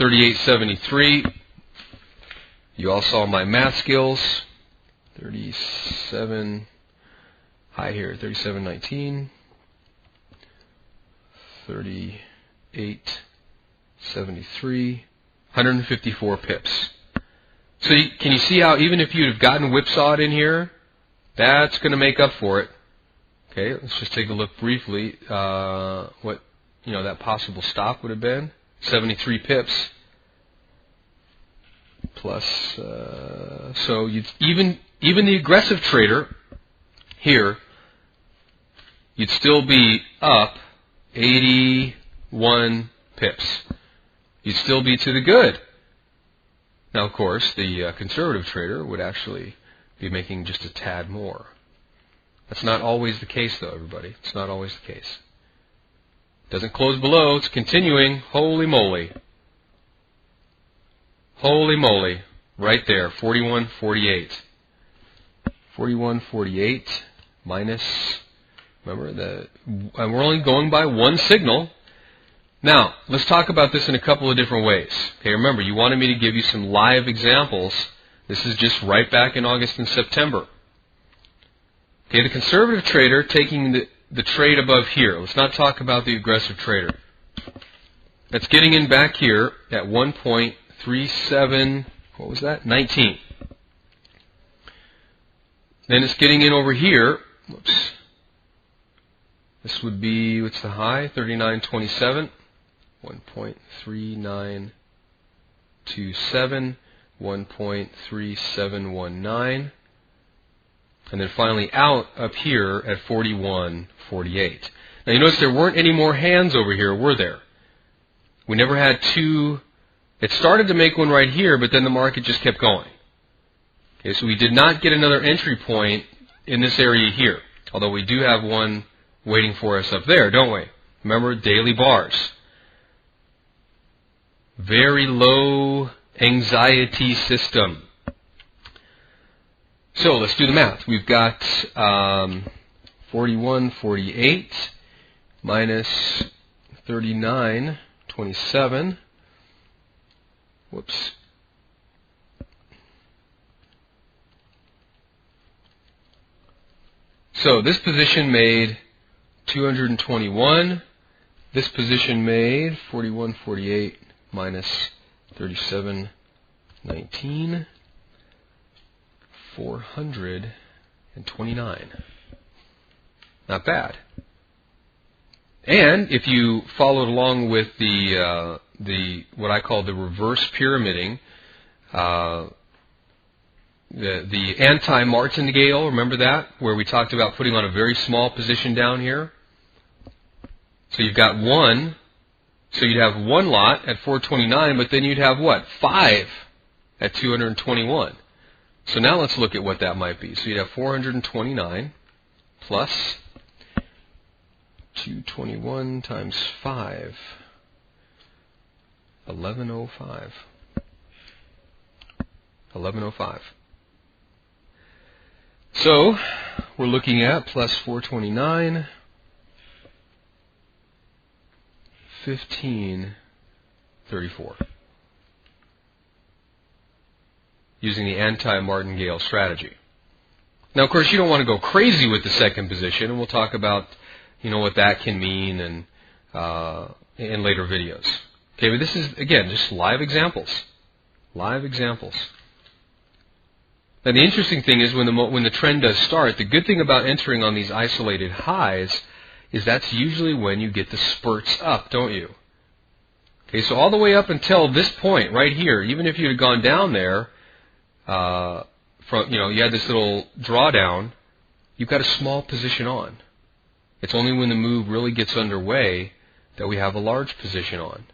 38.73. You all saw my math skills. 37, high here, 37.19. 38.73. 154 pips. So can you see how even if you'd have gotten whipsawed in here, that's going to make up for it. Okay, let's just take a look briefly. What that possible stop would have been 73 pips plus. So even the aggressive trader here, you'd still be up 81 pips. You'd still be to the good. Now, of course, the conservative trader would actually be making just a tad more. That's not always the case, though, everybody. It's not always the case. It doesn't close below. It's continuing. Holy moly. Holy moly. Right there, 41.48. 41.48 minus, remember, and we're only going by one signal. Now, let's talk about this in a couple of different ways. Okay, remember, you wanted me to give you some live examples. This is just right back in August and September. Okay, the conservative trader taking the trade above here. Let's not talk about the aggressive trader. That's getting in back here at 1.37, what was that? 19. Then it's getting in over here. Whoops. This would be, what's the high? 39.27. 1.3927. 1.3719. And then finally out up here at 41.48. Now you notice there weren't any more hands over here, were there? We never had two. It started to make one right here, but then the market just kept going. Okay, so we did not get another entry point in this area here. Although we do have one waiting for us up there, don't we? Remember, daily bars. Very low anxiety system. So let's do the math. We've got 41.48 minus 39.27. Whoops. So this position made 221. This position made 41.48 minus 37.19. 429. Not bad. And if you followed along with the what I call the reverse pyramiding, the anti-martingale, remember that, where we talked about putting on a very small position down here. So you've got one. So you'd have one lot at 429, but then you'd have what? 5 at 221. So now let's look at what that might be. So you'd have 429 plus 221 times 5, 1105. 1105. So we're looking at plus 429, 1534. Using the anti-martingale strategy. Now, of course, you don't want to go crazy with the second position, and we'll talk about, what that can mean and in later videos. Okay, but this is again just live examples. Live examples. Now, the interesting thing is when the trend does start, the good thing about entering on these isolated highs is that's usually when you get the spurts up, don't you? Okay, so all the way up until this point right here, even if you had gone down there. You had this little drawdown, you've got a small position on. It's only when the move really gets underway that we have a large position on.